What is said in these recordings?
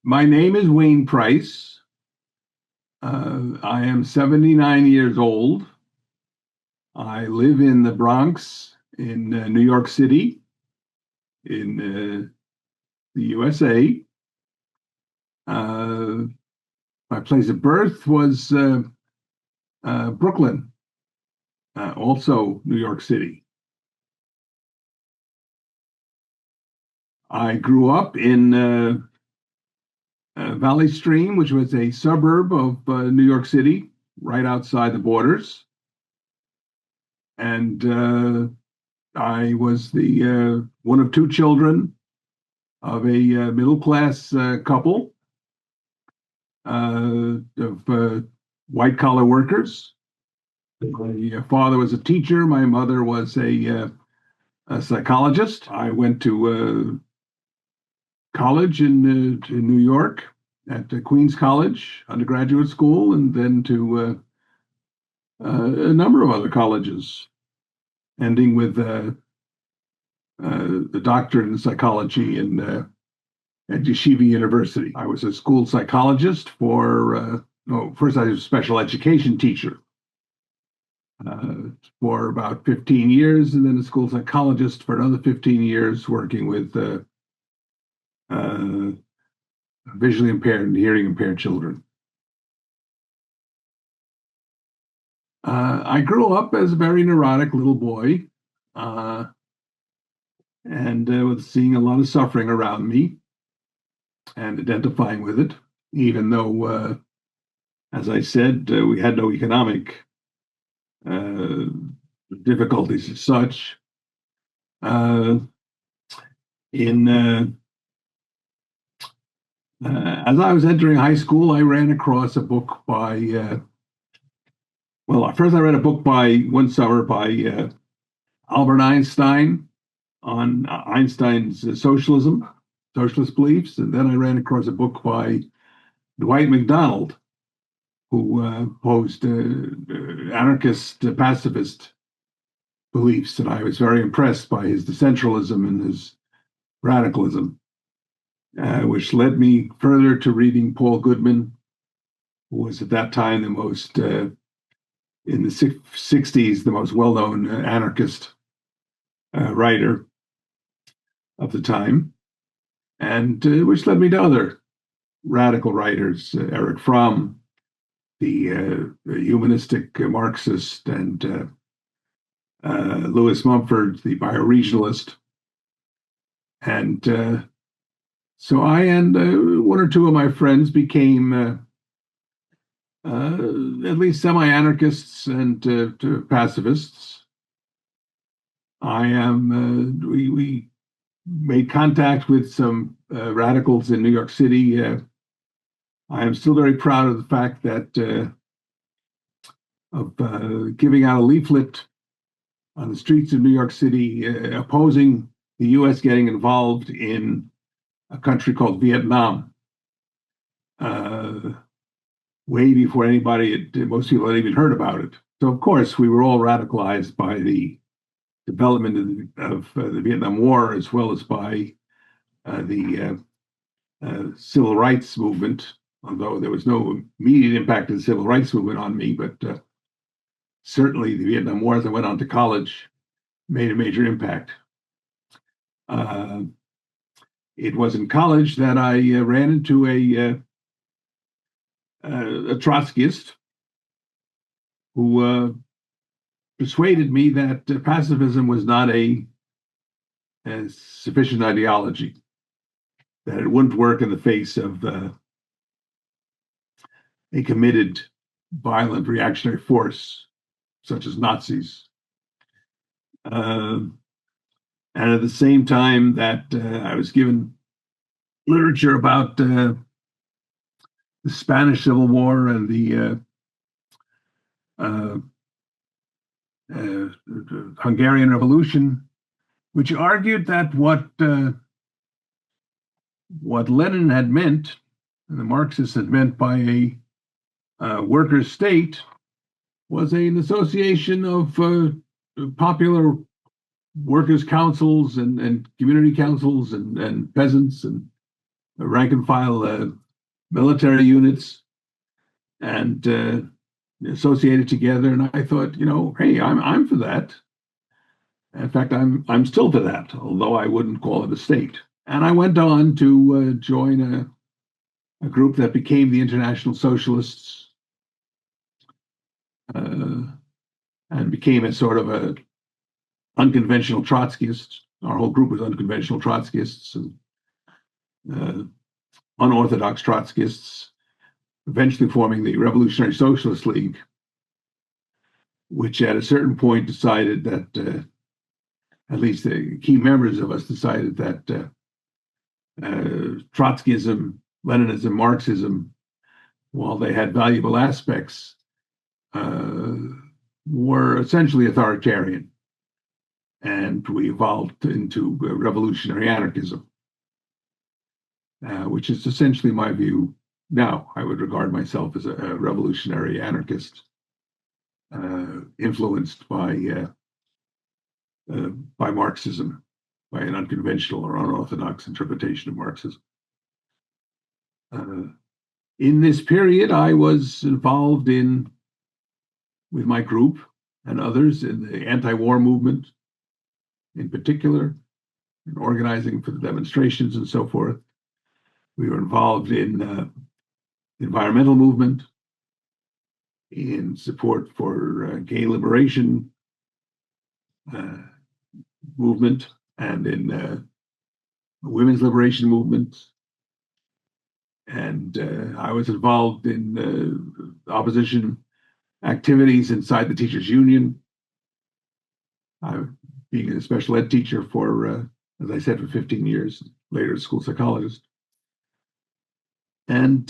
My name is Wayne Price. I am 79 years old. I live in the Bronx in New York City in the USA. My place of birth was Brooklyn, also New York City. I grew up in Valley Stream, which was a suburb of New York City, right outside the borders. And I was the one of two children of a middle-class couple of white-collar workers. My father was a teacher. My mother was a psychologist. I went to college in New York at Queens College, undergraduate school, and then to a number of other colleges, ending with the doctorate in psychology at Yeshiva University. I was a school psychologist first I was a special education teacher for about 15 years, and then a school psychologist for another 15 years, working with visually impaired and hearing impaired children. I grew up as a very neurotic little boy, and with seeing a lot of suffering around me and identifying with it, even though, as I said, we had no economic difficulties as such. As I was entering high school, I ran across a book by, first I read a book one summer by Albert Einstein on Einstein's socialist beliefs. And then I ran across a book by Dwight MacDonald, who posed anarchist-pacifist beliefs. And I was very impressed by his decentralism and his radicalism, which led me further to reading Paul Goodman, who was at that time the most, in the 60s, the most well-known anarchist writer of the time, and which led me to other radical writers, Erich Fromm, the humanistic Marxist, and Lewis Mumford, the bioregionalist. And so I and one or two of my friends became at least semi-anarchists and pacifists. We made contact with some radicals in New York City. I am still very proud of the fact that of giving out a leaflet on the streets of New York City opposing the U.S. getting involved in a country called Vietnam, way before most people had even heard about it. So, of course, we were all radicalized by the development of the Vietnam War, as well as by the civil rights movement, although there was no immediate impact of the civil rights movement on me, but certainly the Vietnam War, as I went on to college, made a major impact. It was in college that I ran into a Trotskyist who persuaded me that pacifism was not a sufficient ideology, that it wouldn't work in the face of a committed, violent reactionary force, such as Nazis. And at the same time that I was given literature about the Spanish Civil War and the Hungarian Revolution, which argued that what Lenin had meant, and the Marxists had meant by a workers' state, was an association of popular workers' councils and community councils and peasants and rank and file military units and associated together. And I thought, hey, I'm for that. In fact, I'm still for that, although I wouldn't call it a state. And I went on to join a group that became the International Socialists, and became a sort of a unconventional Trotskyist. Our whole group was unconventional Trotskyists and unorthodox Trotskyists, eventually forming the Revolutionary Socialist League, which at a certain point decided that, at least the key members of us decided that Trotskyism, Leninism, Marxism, while they had valuable aspects, were essentially authoritarian. And we evolved into revolutionary anarchism, which is essentially my view now. I would regard myself as a revolutionary anarchist, influenced by Marxism, by an unconventional or unorthodox interpretation of Marxism. In this period, I was involved with my group and others in the anti-war movement, in particular, in organizing for the demonstrations and so forth. We were involved in the environmental movement, in support for gay liberation movement, and in the women's liberation movement. And I was involved in opposition activities inside the teachers' union. Being a special ed teacher for, as I said, for 15 years, later a school psychologist. And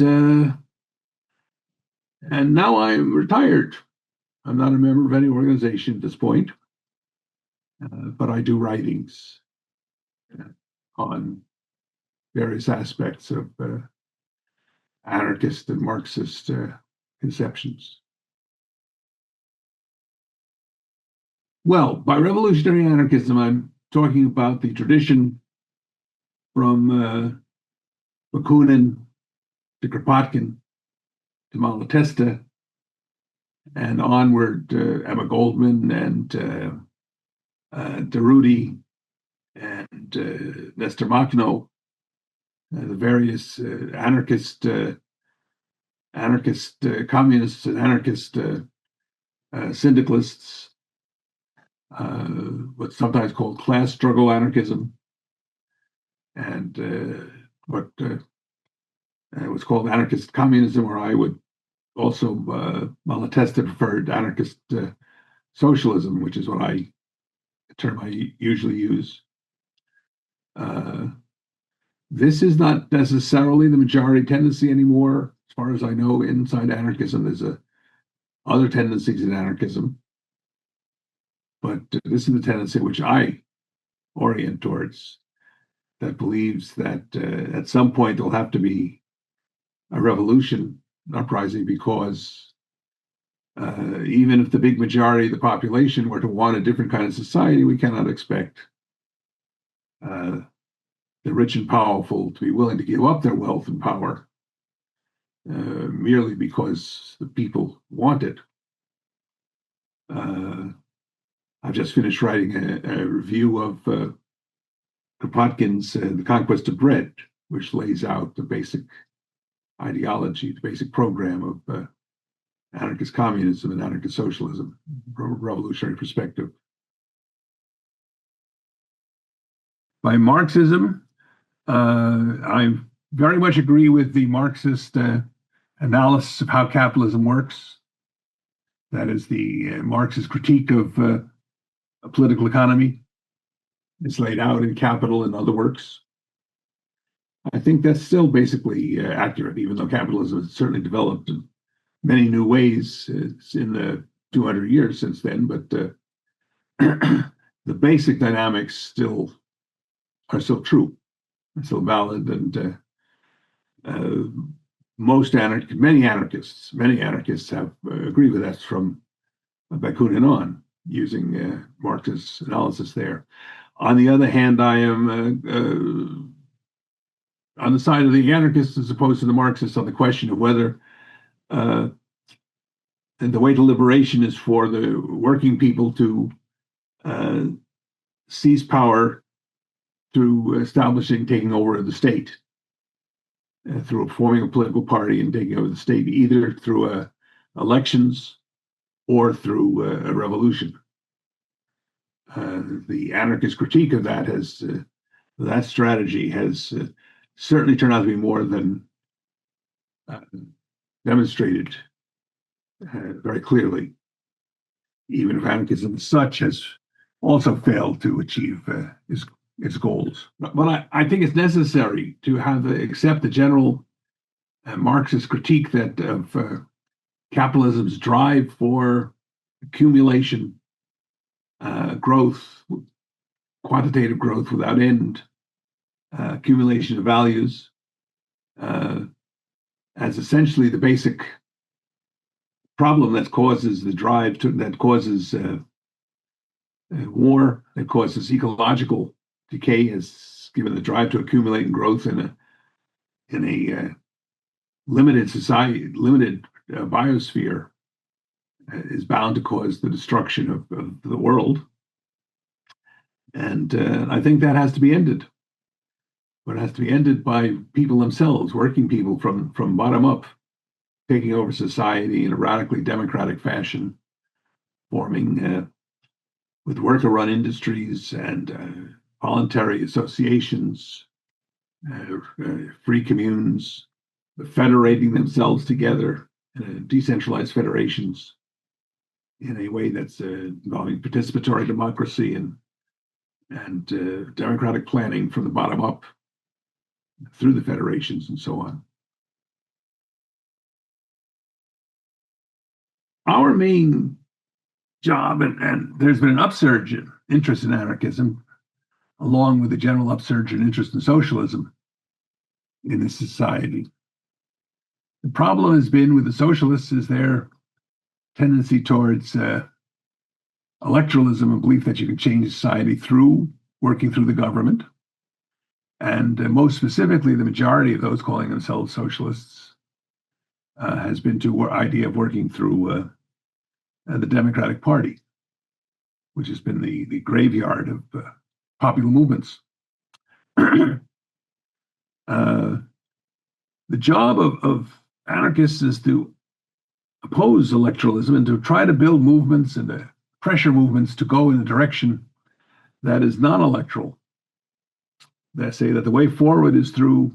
now I'm retired. I'm not a member of any organization at this point, but I do writings on various aspects of anarchist and Marxist conceptions. Well, by revolutionary anarchism, I'm talking about the tradition from Bakunin to Kropotkin to Malatesta and onward, Emma Goldman and Derudi and Nestor Makhno, the various anarchist communists and anarchist syndicalists, what's sometimes called class struggle anarchism, and what was called anarchist communism, or I would also, Malatesta preferred anarchist socialism, which is a term I usually use. This is not necessarily the majority tendency anymore. As far as I know, inside anarchism, there's other tendencies in anarchism. But this is the tendency which I orient towards, that believes that at some point there'll have to be a revolution, an uprising, because even if the big majority of the population were to want a different kind of society, we cannot expect the rich and powerful to be willing to give up their wealth and power merely because the people want it. I've just finished writing a review of Kropotkin's The Conquest of Bread, which lays out the basic ideology, the basic program of anarchist communism and anarchist socialism from a revolutionary perspective. By Marxism, I very much agree with the Marxist analysis of how capitalism works. That is the Marxist critique of a political economy. It's laid out in Capital and other works. I think that's still basically accurate, even though capitalism has certainly developed in many new ways. It's in the 200 years since then, but the basic dynamics are still true, still valid, and many anarchists have agree with us from Bakunin on, using Marx's analysis there. On the other hand, I am on the side of the anarchists as opposed to the Marxists on the question of whether and the way to liberation is for the working people to seize power through taking over the state, through forming a political party and taking over the state, either through elections or through a revolution. The anarchist critique of that strategy has certainly turned out to be more than demonstrated very clearly, even if anarchism as such has also failed to achieve its goals. But I think it's necessary to accept the general Marxist critique that of capitalism's drive for accumulation, growth, quantitative growth without end, accumulation of values, as essentially the basic problem that causes that causes war, that causes ecological decay, has given the drive to accumulate and growth in a limited society, limited biosphere, is bound to cause the destruction of the world. And I think that has to be ended. But it has to be ended by people themselves, working people from bottom up, taking over society in a radically democratic fashion, forming with worker-run industries and voluntary associations, free communes, federating themselves together in decentralized federations in a way that's involving participatory democracy and democratic planning from the bottom up through the federations and so on. Our main job, and there's been an upsurge in interest in anarchism, along with the general upsurge in interest in socialism in this society. The problem has been with the socialists is their tendency towards electoralism and belief that you can change society through working through the government. And most specifically, the majority of those calling themselves socialists has been to idea of working through the Democratic Party, which has been the graveyard of popular movements. The job of anarchists is to oppose electoralism and to try to build movements and pressure movements to go in a direction that is non-electoral. They say that the way forward is through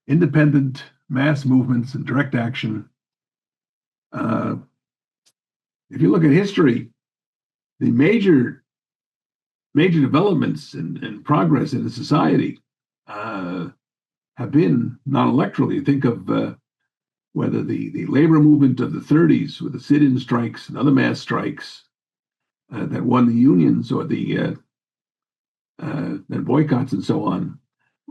independent mass movements and direct action. If you look at history, the major developments and progress in the society have been non-electoral. You think of whether the labor movement of the 30s with the sit-in strikes and other mass strikes that won the unions, or the boycotts and so on,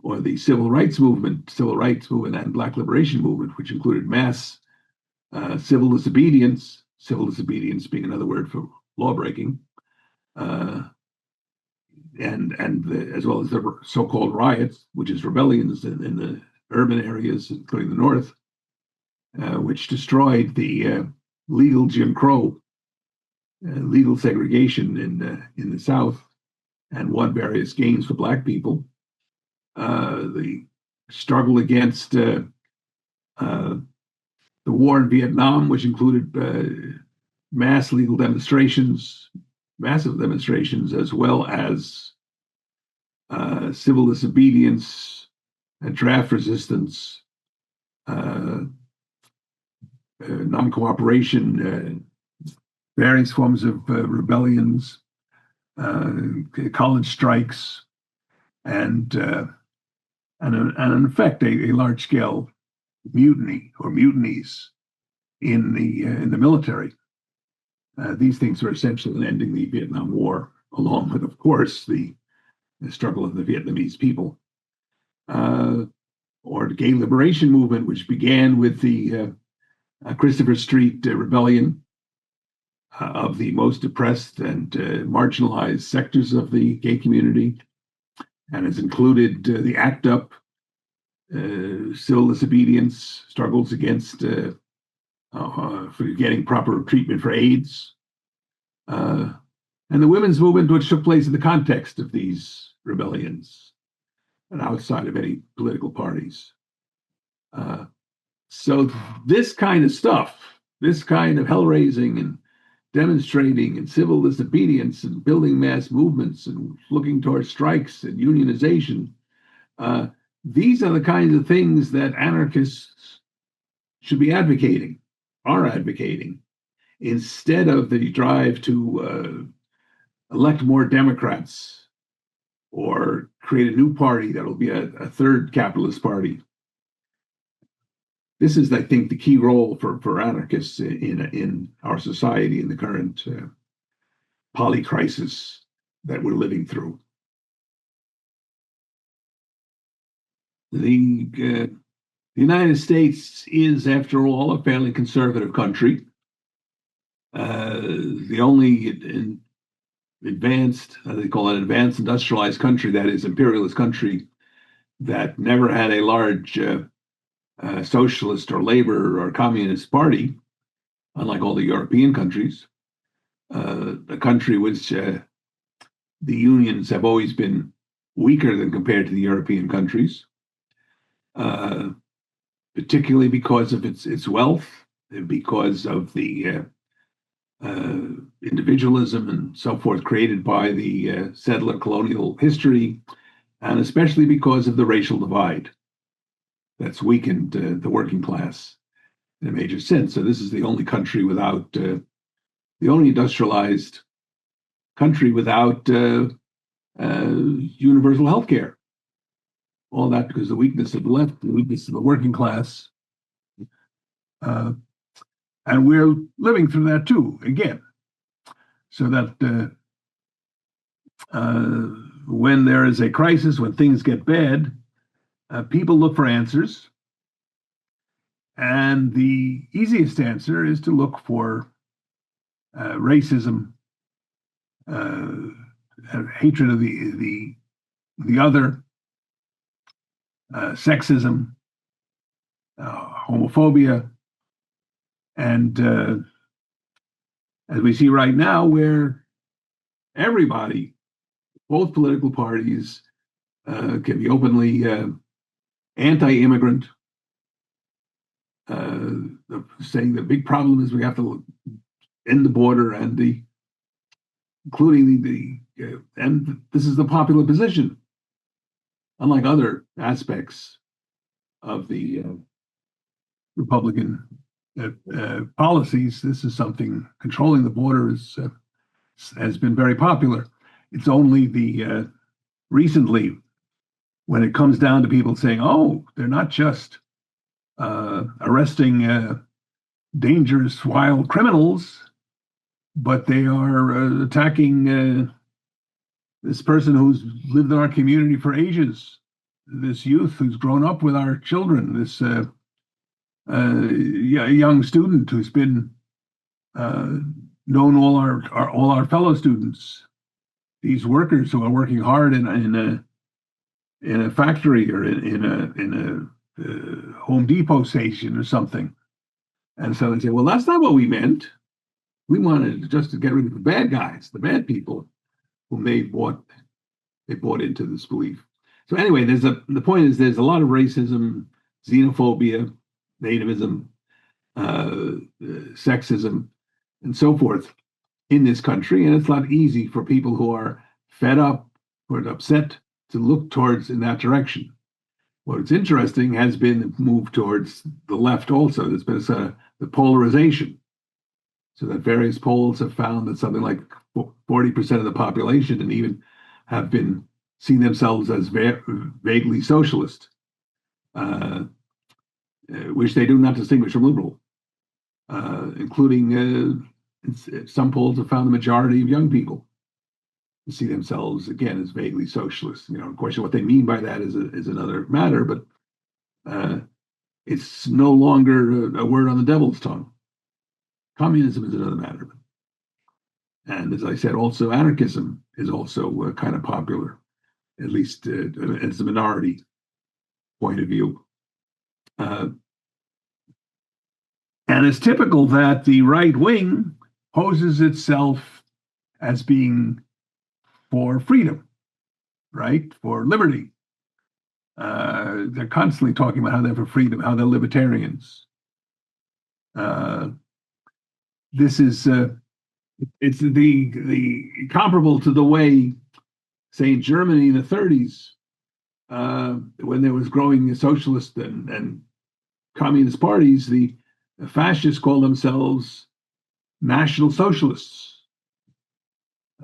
or the civil rights movement and Black liberation movement, which included mass civil disobedience being another word for lawbreaking, and as well as the so-called riots, which is rebellions in the urban areas, including the North, which destroyed the legal Jim Crow, legal segregation in the South, and won various gains for Black people. The struggle against the war in Vietnam, which included massive demonstrations, as well as civil disobedience and draft resistance, non-cooperation, various forms of rebellions, college strikes, and in effect a large-scale mutiny or mutinies in the military. These things are essential in ending the Vietnam War, along with, of course, the struggle of the Vietnamese people, or the gay liberation movement, which began with the Christopher Street rebellion of the most oppressed and marginalized sectors of the gay community, and has included the ACT UP civil disobedience, struggles against for getting proper treatment for AIDS, and the women's movement, which took place in the context of these rebellions and outside of any political parties. So this kind of stuff, this kind of hell-raising and demonstrating and civil disobedience and building mass movements and looking towards strikes and unionization, these are the kinds of things that anarchists should be advocating, are advocating, instead of the drive to elect more Democrats or create a new party that'll be a third capitalist party. This is, I think, the key role for anarchists in our society in the current polycrisis that we're living through. The United States is, after all, a fairly conservative country. The only advanced, they call it advanced industrialized country, that is imperialist country, that never had a large socialist or labor or communist party, unlike all the European countries. A country which the unions have always been weaker than compared to the European countries, particularly because of its wealth, and because of the individualism and so forth created by the settler colonial history, and especially because of the racial divide that's weakened the working class in a major sense. So this is the only country without, the only industrialized country without universal health care. All that because of the weakness of the left, the weakness of the working class. And we're living through that too, again. So that when there is a crisis, when things get bad, people look for answers. And the easiest answer is to look for racism, hatred of the other, sexism, homophobia, and as we see right now, where everybody, both political parties, can be openly anti-immigrant, saying the big problem is we have to end the border, and including and this is the popular position. Unlike other aspects of the Republican policies, this is something, controlling the border has been very popular. It's only recently, when it comes down to people saying, oh, they're not just arresting dangerous, wild criminals, but they are attacking this person who's lived in our community for ages, this youth who's grown up with our children, this young student who's been known all our fellow students, these workers who are working hard in a factory or in a Home Depot station or something. And so they say, well, that's not what we meant. We wanted just to get rid of the bad guys, the bad people whom they bought into this belief. So anyway, the point is there's a lot of racism, xenophobia, nativism, sexism, and so forth in this country, and it's not easy for people who are fed up or upset to look towards in that direction. What's interesting has been the move towards the left also. There's been the polarization, so that various polls have found that something like 40% of the population and even have been seen themselves as vaguely socialist, which they do not distinguish from liberal, including some polls have found the majority of young people to see themselves again as vaguely socialist. Of course, what they mean by that is another matter, but it's no longer a word on the devil's tongue. Communism is another matter. And as I said, also anarchism is also kind of popular, at least as a minority point of view. And it's typical that the right wing poses itself as being for freedom, right? For liberty. They're constantly talking about how they're for freedom, how they're libertarians. This is it's the comparable to the way, say, in Germany in the 30s, when there was growing socialist and communist parties, the fascists called themselves National Socialists.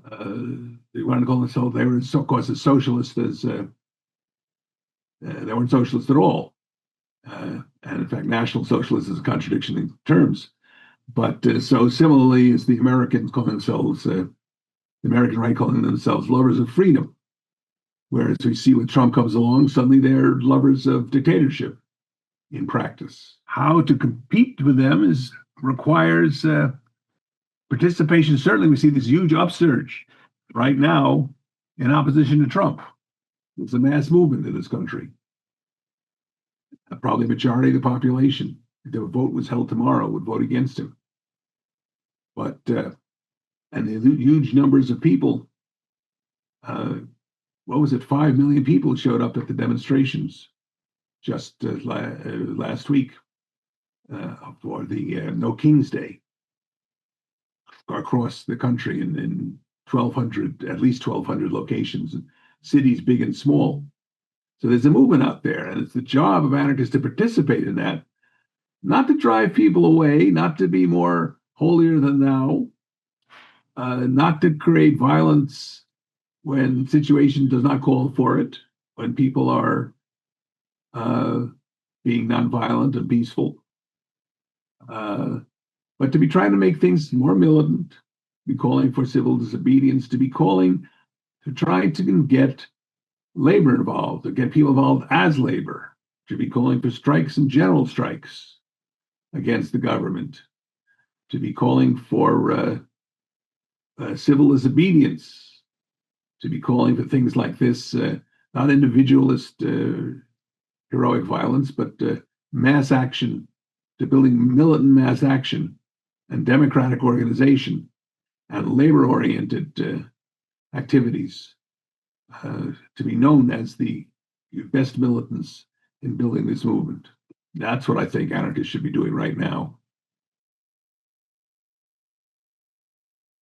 They wanted to call themselves, they were, of course, as socialist as they weren't socialist at all. And in fact, National Socialist is a contradiction in terms. But so similarly as the Americans call themselves, the American right calling themselves lovers of freedom. Whereas we see when Trump comes along, suddenly they're lovers of dictatorship in practice. How to compete with them requires participation. Certainly we see this huge upsurge right now in opposition to Trump. It's a mass movement in this country. Probably a majority of the population, if the vote was held tomorrow, would vote against him. But, and the huge numbers of people, what was it, 5 million people showed up at the demonstrations just last week for the No King's Day across the country in 1,200, at least 1,200 locations, cities big and small. So there's a movement out there, and it's the job of anarchists to participate in that, not to drive people away, not to be more holier than thou, not to create violence when situation does not call for it, when people are being nonviolent and peaceful, but to be trying to make things more militant, be calling for civil disobedience, to be calling to try to get labor involved, to get people involved as labor, to be calling for strikes and general strikes against the government, to be calling for civil disobedience, to be calling for things like this, not individualist heroic violence, but mass action, to building militant mass action and democratic organization and labor-oriented activities. To be known as the best militants in building this movement. That's what I think anarchists should be doing right now.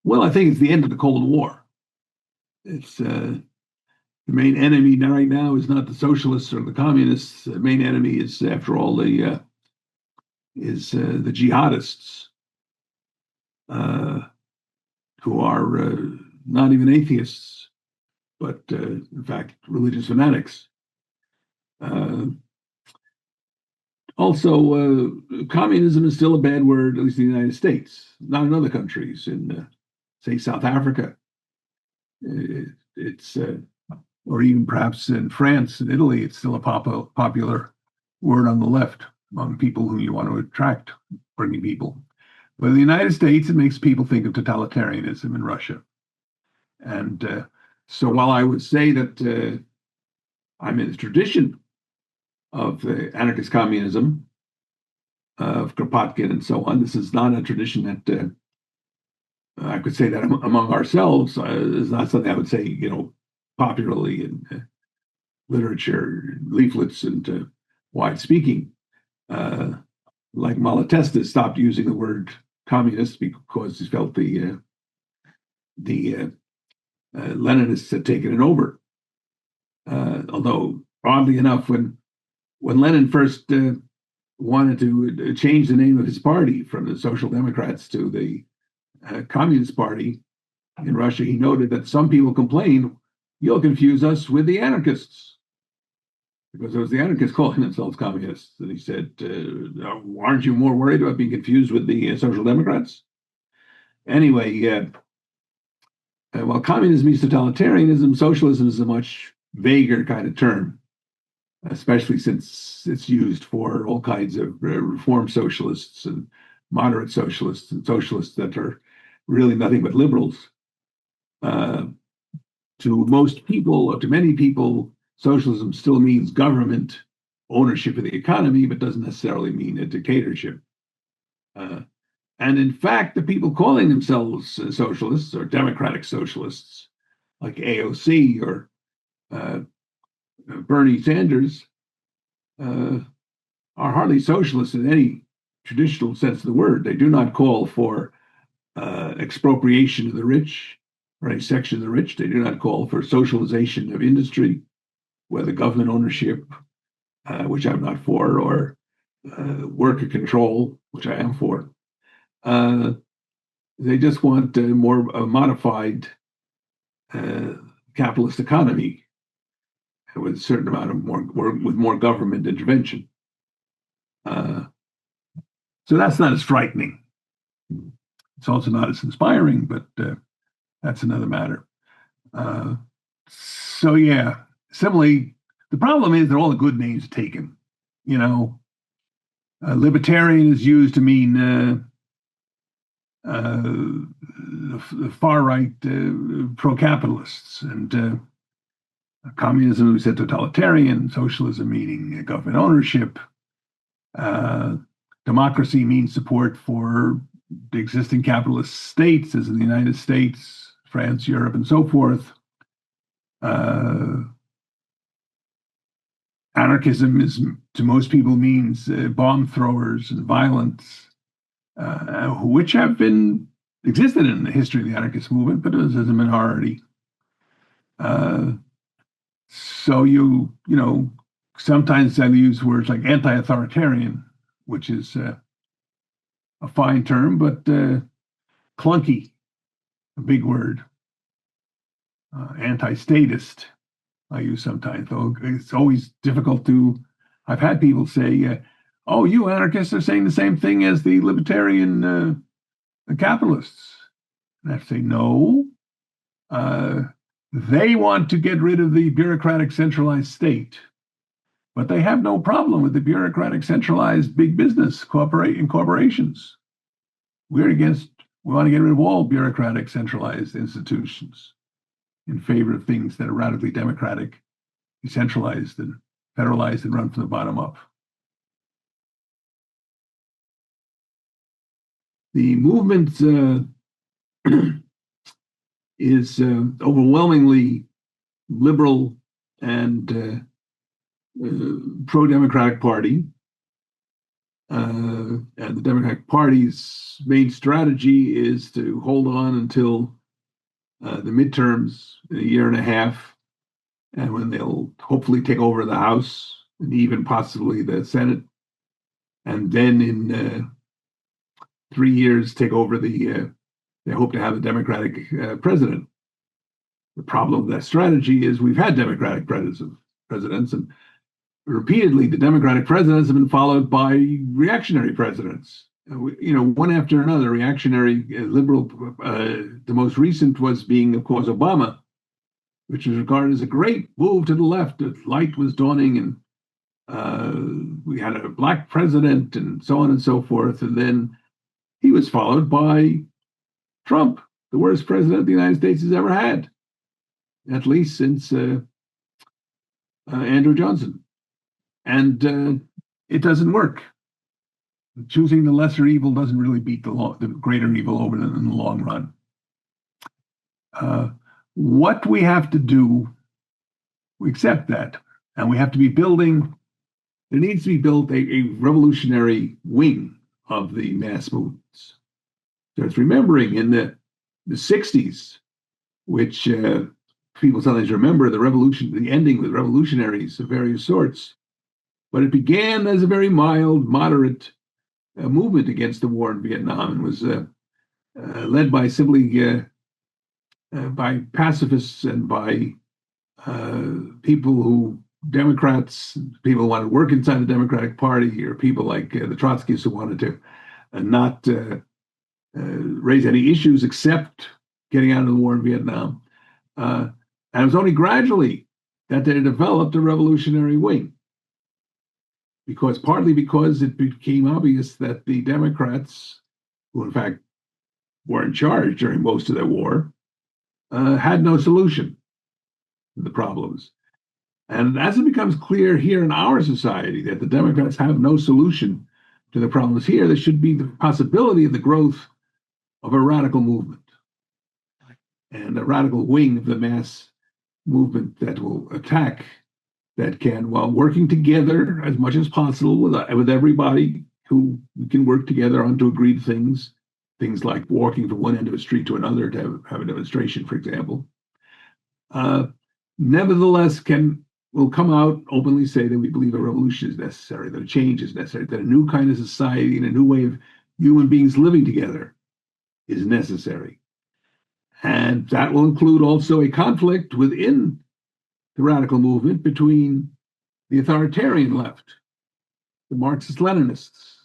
Well, I think it's the end of the Cold War. It's the main enemy right now is not the socialists or the communists. The main enemy is, after all, the jihadists, who are not even atheists, but in fact, religious fanatics. Also, communism is still a bad word, at least in the United States, not in other countries. In, say, South Africa, it's, or even perhaps in France and Italy, it's still a popular word on the left among people who you want to attract, bringing people. But in the United States, it makes people think of totalitarianism in Russia. And so while I would say that I'm in the tradition of anarchist communism, of Kropotkin and so on, this is not a tradition that I could say that among ourselves. It's not something I would say, popularly in literature, leaflets, and wide speaking. Like Malatesta stopped using the word communist because he felt the Leninists had taken it over. Although, oddly enough, when Lenin first wanted to change the name of his party from the Social Democrats to the Communist Party in Russia, he noted that some people complained, "You'll confuse us with the anarchists," because it was the anarchists calling themselves communists. And he said, "Aren't you more worried about being confused with the Social Democrats?" Anyway, while communism means totalitarianism, socialism is a much vaguer kind of term, especially since it's used for all kinds of reform socialists and moderate socialists and socialists that are really nothing but liberals. To most people, or to many people, socialism still means government ownership of the economy, but doesn't necessarily mean a dictatorship. And in fact, the people calling themselves socialists or democratic socialists, like AOC or Bernie Sanders, are hardly socialists in any traditional sense of the word. They do not call for expropriation of the rich or any section of the rich. They do not call for socialization of industry, whether government ownership, which I'm not for, or worker control, which I am for. They just want a more modified capitalist economy with a certain amount of more government intervention. So that's not as frightening. It's also not as inspiring, but that's another matter. So yeah, similarly, the problem is that all the good names are taken. You know, libertarian is used to mean the far right pro-capitalists, and communism we said totalitarian, socialism meaning government ownership. Democracy means support for the existing capitalist states, as in the United States, France, Europe, and so forth. Anarchism is, to most people, means bomb throwers and violence, which have been existed in the history of the anarchist movement, but as a minority. So you know, sometimes I use words like anti-authoritarian, which is a fine term, but clunky, a big word. Anti-statist, I use sometimes, though it's always difficult to. I've had people say, "Oh, you anarchists are saying the same thing as the libertarian the capitalists." And I have to say, no. They want to get rid of the bureaucratic centralized state, but they have no problem with the bureaucratic centralized big business corporations. We want to get rid of all bureaucratic centralized institutions in favor of things that are radically democratic, decentralized, and federalized, and run from the bottom up. The movement is overwhelmingly liberal and pro-democratic party. And the Democratic Party's main strategy is to hold on until the midterms in a year and a half, and when they'll hopefully take over the House and even possibly the Senate, and then in 3 years take over they hope to have a Democratic president. The problem with that strategy is we've had Democratic presidents, and repeatedly the Democratic presidents have been followed by reactionary presidents. One after another, reactionary, liberal. The most recent was being, of course, Obama, which was regarded as a great move to the left. The light was dawning, and we had a black president, and so on and so forth. And then he was followed by Trump, the worst president the United States has ever had, at least since Andrew Johnson. And it doesn't work. Choosing the lesser evil doesn't really beat the greater evil over in the long run. What we have to do, we accept that, and we have to be building. There needs to be built a revolutionary wing of the mass movements. So it's remembering in the 60s, which people sometimes remember the revolution, the ending with revolutionaries of various sorts, but it began as a very mild, moderate movement against the war in Vietnam, and was led by simply by pacifists and by people Democrats, people who wanted to work inside the Democratic Party, or people like the Trotskyists who wanted to not raise any issues except getting out of the war in Vietnam. And it was only gradually that they developed a revolutionary wing, partly because it became obvious that the Democrats, who in fact were in charge during most of the war, had no solution to the problems. And as it becomes clear here in our society that the Democrats have no solution to the problems here, there should be the possibility of the growth of a radical movement and a radical wing of the mass movement that will attack, that can, while working together as much as possible with everybody who can work together onto agreed things, things like walking from one end of a street to another to have a demonstration, for example, nevertheless will come out openly say that we believe a revolution is necessary, that a change is necessary, that a new kind of society and a new way of human beings living together is necessary. And that will include also a conflict within the radical movement between the authoritarian left, the Marxist-Leninists,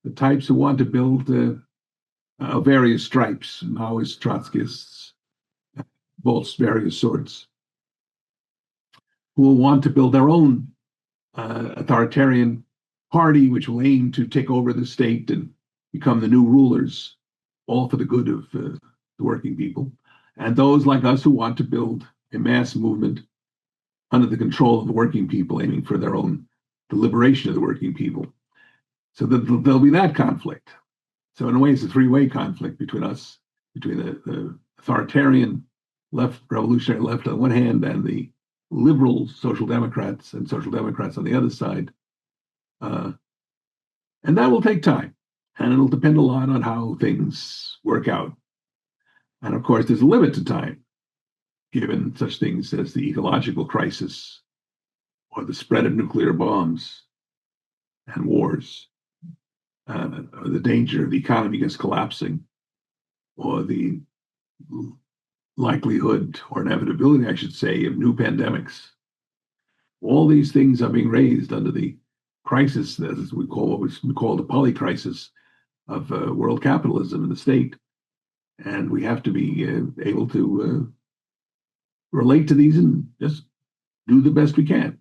the types who want to build various stripes, Maoists, Trotskyists, both various sorts, who will want to build their own authoritarian party, which will aim to take over the state and become the new rulers, all for the good of the working people. And those like us who want to build a mass movement under the control of the working people, aiming for the liberation of the working people. So there'll be that conflict. So in a way, it's a three-way conflict between us, between the authoritarian left, revolutionary left on one hand, and the liberal social democrats and social democrats on the other side. And that will take time, and it'll depend a lot on how things work out. And of course, there's a limit to time, given such things as the ecological crisis or the spread of nuclear bombs and wars, or the danger of the economy just collapsing, or the likelihood or inevitability, I should say, of new pandemics. All these things are being raised under the crisis, as we call what we call the polycrisis of world capitalism and the state. And we have to be able to relate to these and just do the best we can.